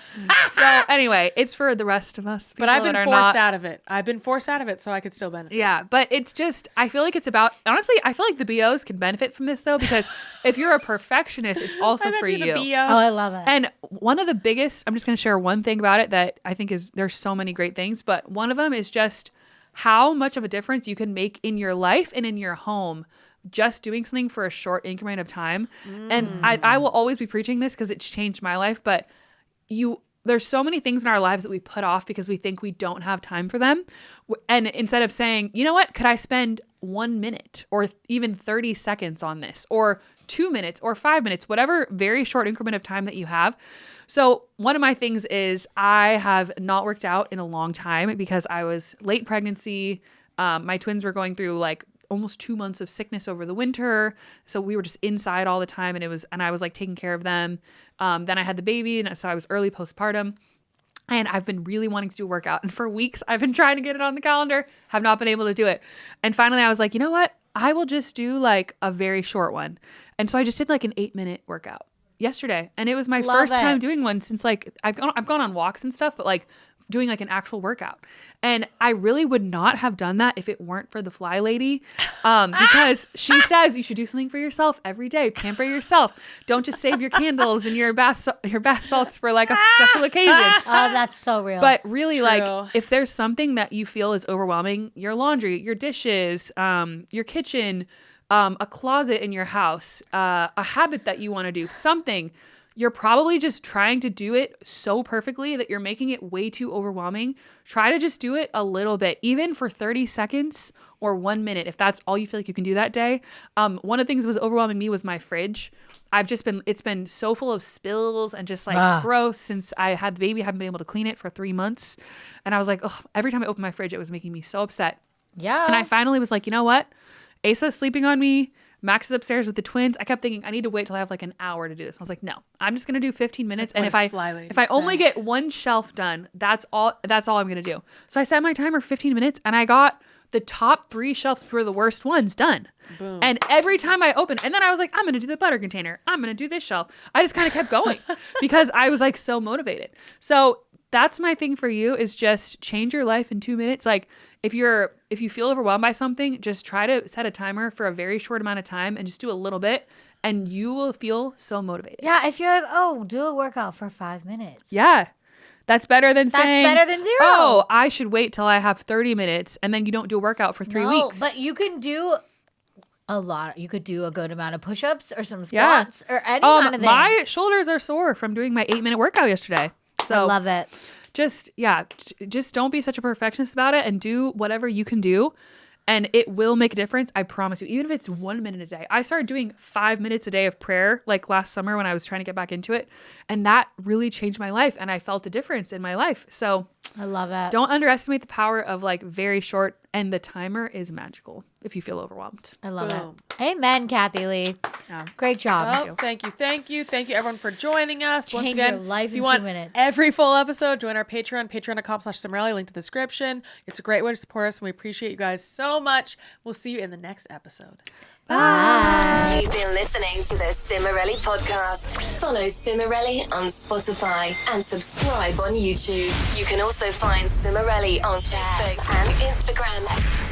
So anyway, it's for the rest of us. But I've people been that are forced not- out of it. I've been forced out of it so I could still benefit. Yeah, but it's just, I feel like it's about, honestly, I feel like the BOs can benefit from this though, because if you're a perfectionist, it's also for you. Oh, I love it. And one of the biggest, I'm just going to share one thing about it that I think is, there's so many great things, but one of them is just how much of a difference you can make in your life and in your home just doing something for a short increment of time. And I will always be preaching this because it's changed my life, but there's so many things in our lives that we put off because we think we don't have time for them. And instead of saying, you know what, could I spend 1 minute or even 30 seconds on this, or 2 minutes or 5 minutes, whatever very short increment of time that you have. So one of my things is I have not worked out in a long time because I was late pregnancy. My twins were going through like almost 2 months of sickness over the winter. So we were just inside all the time, and I was like taking care of them. Then I had the baby, and so I was early postpartum. And I've been really wanting to do a workout. And for weeks, I've been trying to get it on the calendar, have not been able to do it. And finally, I was like, you know what? I will just do like a very short one. And so I just did like an 8-minute workout yesterday. And it was my Love first it. time doing one since like I've gone on walks and stuff, but like doing like an actual workout. And I really would not have done that if it weren't for the Fly Lady. Because she says you should do something for yourself every day. Pamper yourself. Don't just save your candles and your bath salts for like a special occasion. Oh, that's so real. But really, True. like, if there's something that you feel is overwhelming, your laundry, your dishes, your kitchen, a closet in your house, a habit that you want to do, something, you're probably just trying to do it so perfectly that you're making it way too overwhelming. Try to just do it a little bit, even for 30 seconds or 1 minute, if that's all you feel like you can do that day. One of the things that was overwhelming me was my fridge. It's been so full of spills and just like gross since I had the baby. I haven't been able to clean it for 3 months. And I was like, oh, every time I opened my fridge, it was making me so upset. yeah. And I finally was like, you know what? Asa's sleeping on me. Max is upstairs with the twins. I kept thinking I need to wait till I have like an hour to do this. I was like, no, I'm just gonna do 15 minutes. And if I only get one shelf done, that's all I'm gonna do. So I set my timer 15 minutes, and I got the top 3 shelves were the worst ones done. Boom. And every time I opened, and then I was like, I'm gonna do the butter container. I'm gonna do this shelf. I just kind of kept going because I was like so motivated. So that's my thing for you, is just change your life in 2 minutes. Like if you feel overwhelmed by something, just try to set a timer for a very short amount of time and just do a little bit, and you will feel so motivated. Yeah, if you're like, oh, do a workout for 5 minutes. Yeah. That's better than saying, better than 0. Oh, I should wait till I have 30 minutes, and then you don't do a workout for 3 weeks. But you can do a lot. You could do a good amount of push-ups or some squats or any kind of thing. My shoulders are sore from doing my 8-minute workout yesterday. So I love it. Just don't be such a perfectionist about it, and do whatever you can do, and it will make a difference. I promise you, even if it's 1 minute a day. I started doing 5 minutes a day of prayer like last summer when I was trying to get back into it, and that really changed my life, and I felt a difference in my life. So I love it. don't underestimate the power of like very short, and the timer is magical if you feel overwhelmed. I love Boom. it. Amen, Kathy Lee. Yeah. Great job. Oh, thank you everyone for joining us. Once Change again, your life if you in 2 want minutes. every full episode, join our Patreon, patreon.com/Cimorelli, link to the description. It's a great way to support us, and we appreciate you guys so much. We'll see you in the next episode. Bye. You've been listening to the Cimorelli podcast. Follow Cimorelli on Spotify and subscribe on YouTube. You can also find Cimorelli on Facebook and Instagram.